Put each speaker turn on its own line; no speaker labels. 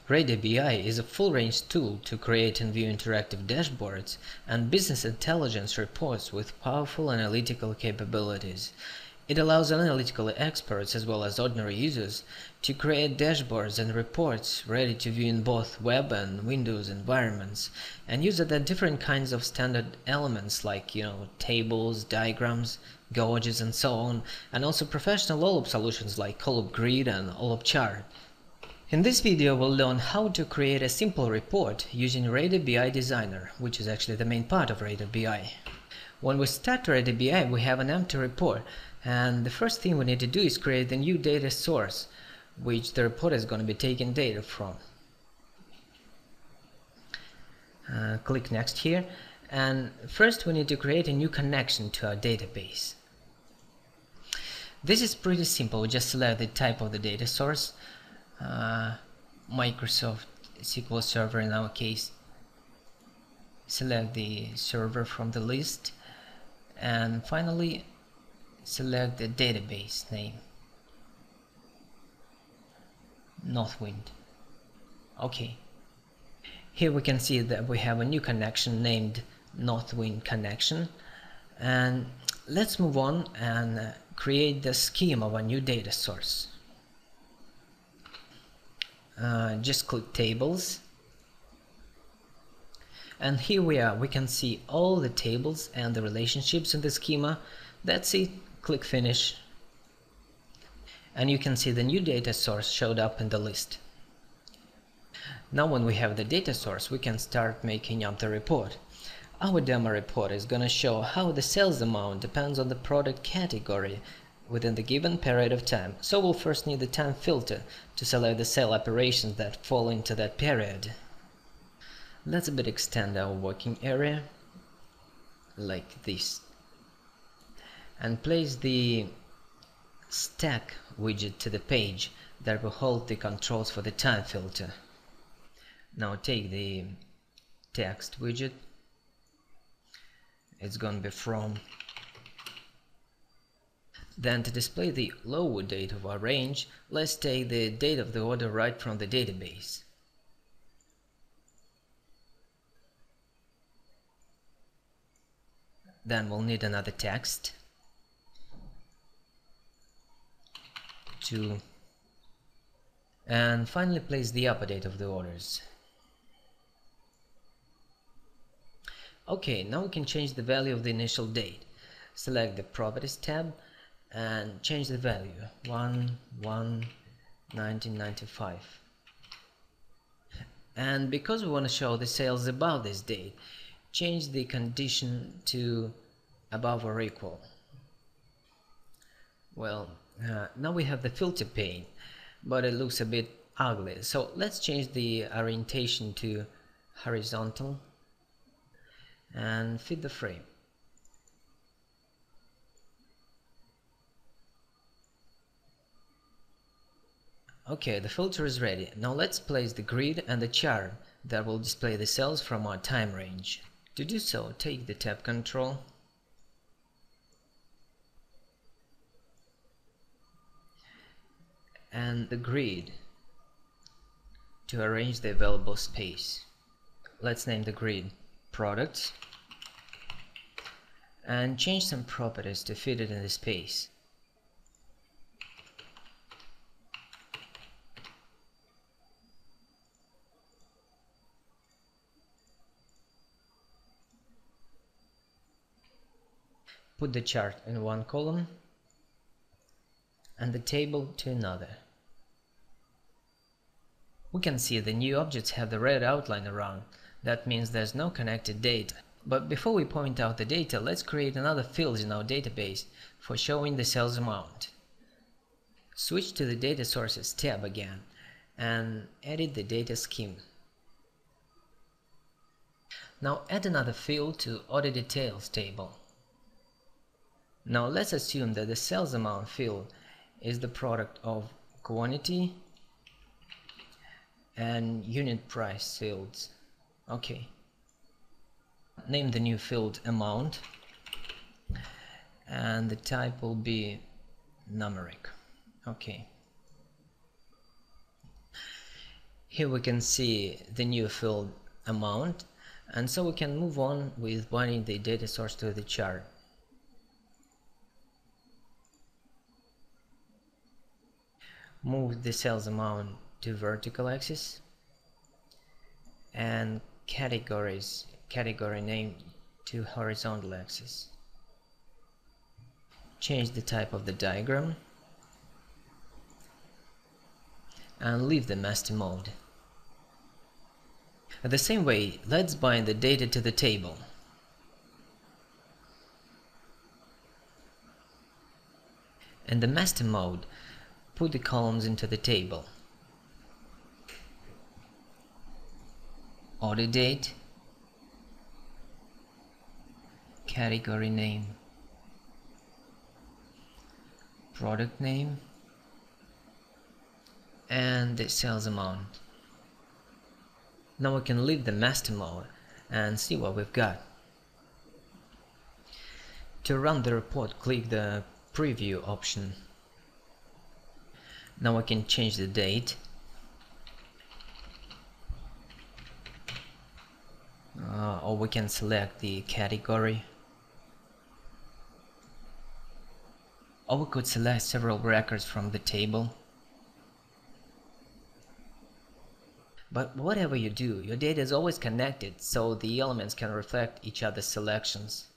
RadarBI is a full-range tool to create and view interactive dashboards and business intelligence reports with powerful analytical capabilities. It allows analytical experts as well as ordinary users to create dashboards and reports ready to view in both web and Windows environments, and use it at different kinds of standard elements like tables, diagrams, gauges and so on, and also professional OLAP solutions like OLAP Grid and OLAP Chart. In this video we'll learn how to create a simple report using RadarBI Designer, which is actually the main part of RadarBI. When we start RadarBI, we have an empty report, and the first thing we need to do is create a new data source, which the report is going to be taking data from. Click Next here, and first we need to create a new connection to our database. This is pretty simple. We just select the type of the data source, Microsoft SQL Server in our case. Select the server from the list, and finally select the database name, Northwind. Okay, here we can see that we have a new connection named Northwind connection, and let's move on and create the scheme of a new data source. Just click Tables, and here we can see all the tables and the relationships in the schema. That's it. Click Finish, and you can see the new data source showed up in the list. Now when we have the data source, we can start making up the report. Our demo report is going to show how the sales amount depends on the product category within the given period of time. So we'll first need the time filter to select the sale operations that fall into that period. Let's a bit extend our working area like this, and place the stack widget to the page that will hold the controls for the time filter. Now take the text widget. It's going to be from. Then to display the lower date of our range, let's take the date of the order right from the database. Then we'll need another text to, and finally place the upper date of the orders. Okay, now we can change the value of the initial date. Select the Properties tab and change the value 1/1/1995. And because we want to show the sales above this date, change the condition to above or equal. Well, now we have the filter pane, but it looks a bit ugly, so let's change the orientation to horizontal and fit the frame. Okay, the filter is ready. Now let's place the grid and the chart that will display the cells from our time range. To do so, take the tab control and the grid to arrange the available space. Let's name the grid Products and change some properties to fit it in the space. Put the chart in one column and the table to another. We can see the new objects have the red outline around. That means there's no connected data. But before we point out the data, let's create another field in our database for showing the sales amount. Switch to the Data Sources tab again and edit the data scheme. Now add another field to Order Details table. Now let's assume that the sales amount field is the product of quantity and unit price fields. Okay. Name the new field amount, and the type will be numeric. Okay. Here we can see the new field amount, and so we can move on with binding the data source to the chart. Move the sales amount to vertical axis and category name to horizontal axis. Change the type of the diagram and leave the master mode. The same way, let's bind the data to the table. In the master mode, put the columns into the table. Order date, category name, product name, and the sales amount. Now we can leave the master mode and see what we've got. To run the report, click the preview option. Now we can change the date, or we can select the category, or we could select several records from the table. But whatever you do, your data is always connected, so the elements can reflect each other's selections.